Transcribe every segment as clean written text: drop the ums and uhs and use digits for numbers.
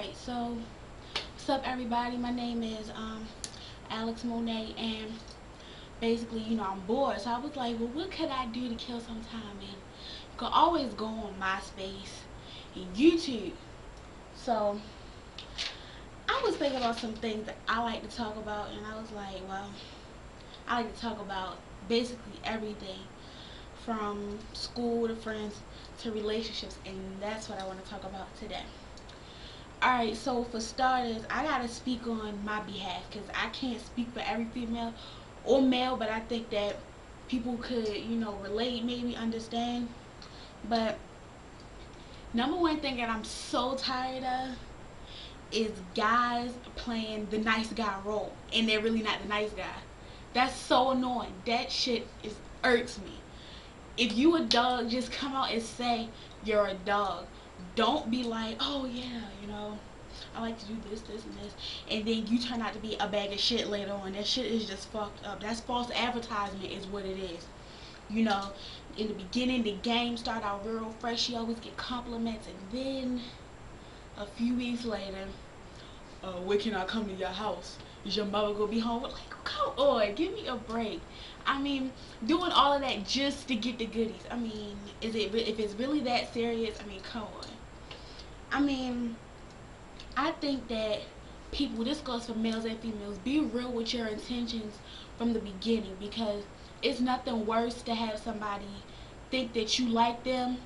Alright, so what's up everybody? My name is Alex Monet, and basically, I'm bored. So I was like, well, what could I do to kill some time? And you can always go on MySpace and YouTube. So I was thinking about some things that I like to talk about, and I was like, well, I like to talk about basically everything from school to friends to relationships, and that's what I want to talk about today. Alright, so for starters, I gotta speak on my behalf because I can't speak for every female or male, but I think that people could, relate, maybe understand. But number one thing that I'm so tired of is guys playing the nice guy role and they're really not the nice guy. That's so annoying. That shit irks me. If you a dog, just come out and say you're a dog. Don't be like, oh yeah, I like to do this, this, and this, and then you turn out to be a bag of shit later on. That shit is just fucked up. That's false advertisement is what it is. You know, in the beginning, the game start out real fresh. You always get compliments, and then a few weeks later, when can I come to your house? Is your mother gonna be home? Like, come on, give me a break. I mean, doing all of that just to get the goodies. I mean, if it's really that serious? I mean, come on. I mean, I think that people, this goes for males and females, be real with your intentions from the beginning, because it's nothing worse to have somebody think that you like them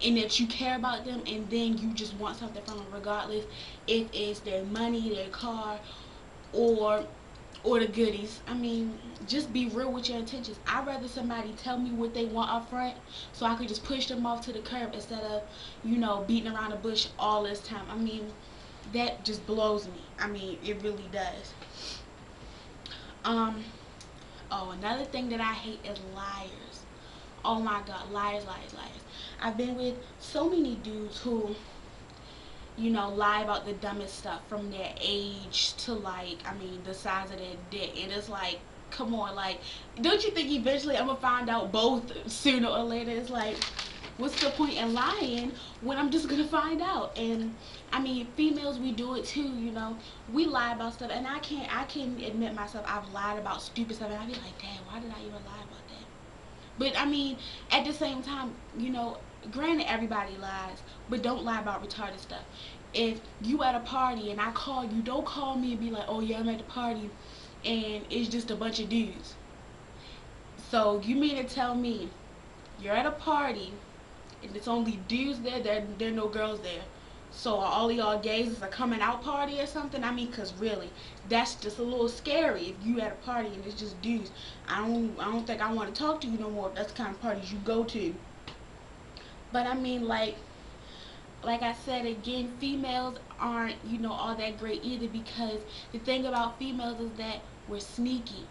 and that you care about them, and then you just want something from them, regardless if it's their money, their car, or the goodies. I mean, just be real with your intentions. I'd rather somebody tell me what they want up front so I could just push them off to the curb instead of, beating around the bush all this time. I mean, that just blows me. I mean, it really does. Um, oh, another thing that I hate is liars. Oh my god, liars, liars, liars. I've been with so many dudes who, lie about the dumbest stuff, from their age to, like, I mean, the size of their dick. And it's like, come on, like, don't you think eventually I'm gonna find out both sooner or later? It's like, what's the point in lying when I'm just gonna find out? And I mean, females, we do it too. We lie about stuff, and I can admit myself, I've lied about stupid stuff, and I be like, damn, why did I even lie about that? But I mean, at the same time, granted, everybody lies, but don't lie about retarded stuff. If you at a party and I call you, don't call me and be like, oh yeah, I'm at the party and it's just a bunch of dudes. So you mean to tell me you're at a party and it's only dudes there, there are no girls there? So are all of y'all gays? Is a coming out party or something? I mean, cause really, that's just a little scary. If you at a party and it's just dudes, I don't think I want to talk to you no more. If that's the kind of parties you go to. But I mean, like I said again, females aren't, all that great either, because the thing about females is that we're sneaky.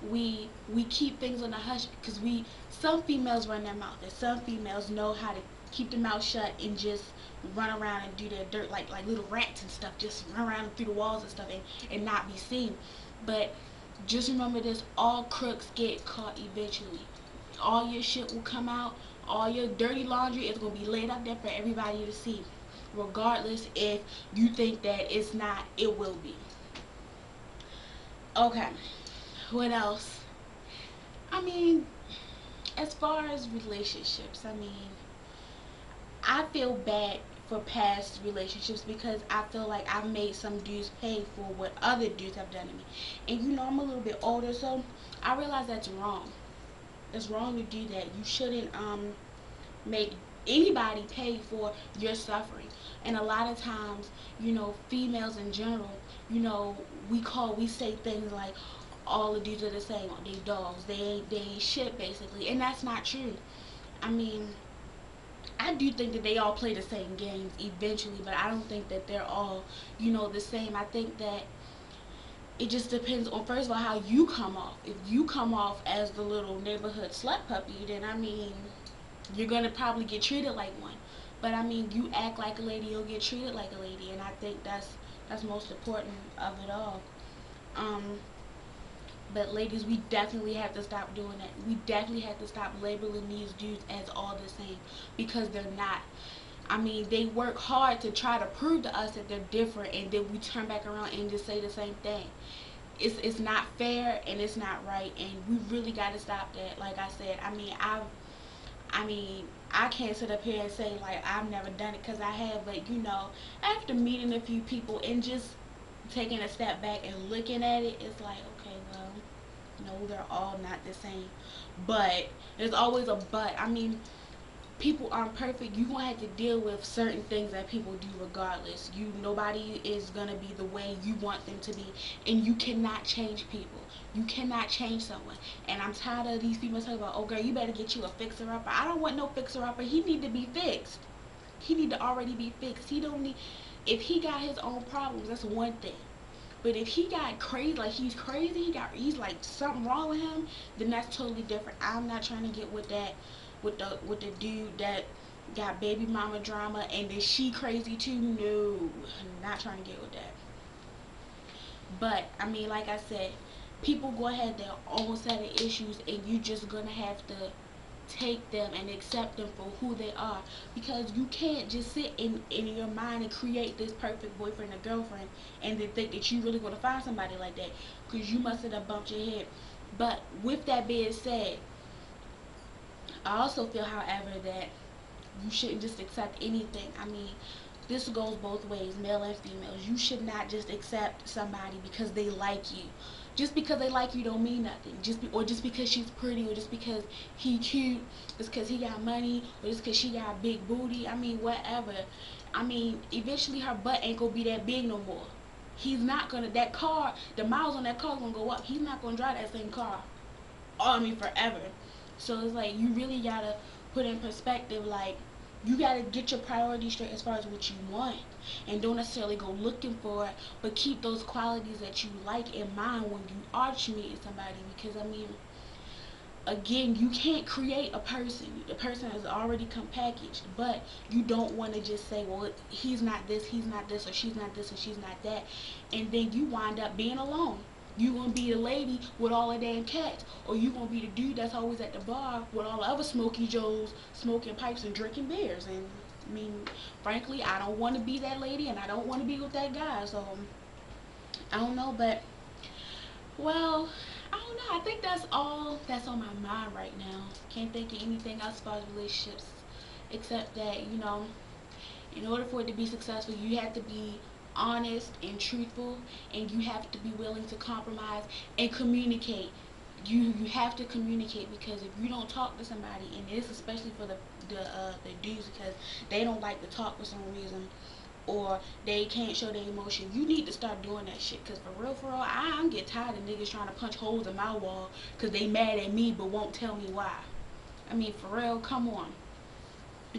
We keep things on the hush because some females run their mouth, and some females know how to keep their mouth shut and just run around and do their dirt like little rats and stuff, just run around through the walls and stuff, and not be seen. But just remember this, all crooks get caught eventually. All your shit will come out, all your dirty laundry is going to be laid up there for everybody to see, regardless if you think that it's not, it will be. Okay, what else? I mean, as far as relationships, I mean, I feel bad for past relationships because I feel like I've made some dudes pay for what other dudes have done to me. And I'm a little bit older, so I realize that's wrong. It's wrong to do that. You shouldn't make anybody pay for your suffering. And a lot of times, females in general, we say things like all the dudes are the same, they dogs, they ain't shit, basically. And that's not true. I mean, I do think that they all play the same games eventually, but I don't think that they're all, the same. I think that it just depends on, first of all, how you come off. If you come off as the little neighborhood slut puppy, then I mean, you're gonna probably get treated like one. But I mean, you act like a lady, you'll get treated like a lady, and I think that's most important of it all. Um, but ladies, we definitely have to stop doing that. We definitely have to stop labeling these dudes as all the same, because they're not. I mean, they work hard to try to prove to us that they're different, and then we turn back around and just say the same thing. It's not fair and it's not right, and we really got to stop that. Like I said, I mean, I can't sit up here and say like I've never done it, because I have, but you know, after meeting a few people and just taking a step back and looking at it, it's like, okay, well, no, they're all not the same. But there's always a but. I mean, people aren't perfect. You're gonna have to deal with certain things that people do regardless. Nobody is gonna be the way you want them to be, and you cannot change people. You cannot change someone. And I'm tired of these people talking about, oh girl, you better get you a fixer upper. I don't want no fixer upper. He need to be fixed. He need to already be fixed. He don't need, if he got his own problems, that's one thing. But if he got crazy, like he's crazy, he's like something wrong with him, then that's totally different. I'm not trying to get with that, with the dude that got baby mama drama and then she crazy too. No, not trying to get with that. But I mean, like I said, people go ahead their own set of issues, and you just gonna have to take them and accept them for who they are, because you can't just sit in your mind and create this perfect boyfriend or girlfriend and then think that you really going to find somebody like that, because you must have bumped your head. But with that being said, I also feel, however, that you shouldn't just accept anything. I mean, this goes both ways, male and females. You should not just accept somebody because they like you. Just because they like you don't mean nothing. Or just because she's pretty, or just because he cute, just because he got money, or just because she got a big booty. I mean, whatever. I mean, eventually her butt ain't gonna be that big no more. He's not gonna, that car, the miles on that car gonna go up. He's not gonna drive that same car. I mean, forever. So it's like, you really gotta put in perspective, like, you gotta get your priorities straight as far as what you want, and don't necessarily go looking for it, but keep those qualities that you like in mind when you are meeting somebody. Because I mean, again, you can't create a person. The person is already come packaged, but you don't want to just say, well, he's not this, or she's not this, or she's not that, and then you wind up being alone. You gonna be the lady with all the damn cats, or you gonna be the dude that's always at the bar with all the other smoky joes smoking pipes and drinking beers. And I mean, frankly, I don't want to be that lady, and I don't want to be with that guy. So I don't know, but well, I don't know. I think that's all that's on my mind right now. Can't think of anything else as far as relationships, except that, you know, in order for it to be successful, you have to be honest and truthful, and you have to be willing to compromise and communicate. You have to communicate, because if you don't talk to somebody, and this especially for the dudes, because they don't like to talk for some reason, or they can't show their emotion, you need to start doing that shit. Because for real, I'm get tired of niggas trying to punch holes in my wall because they mad at me but won't tell me why. I mean, for real, come on.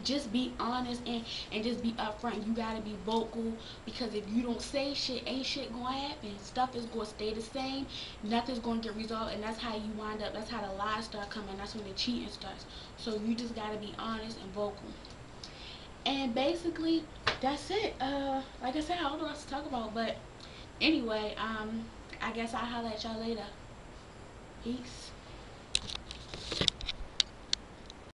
Just be honest, and just be upfront. You gotta be vocal, because if you don't say shit, ain't shit gonna happen. Stuff is gonna stay the same. Nothing's gonna get resolved, and that's how you wind up. That's how the lies start coming. That's when the cheating starts. So you just gotta be honest and vocal. And basically, that's it. Like I said, I don't know what else to talk about, but anyway, I guess I'll holler at y'all later. Peace.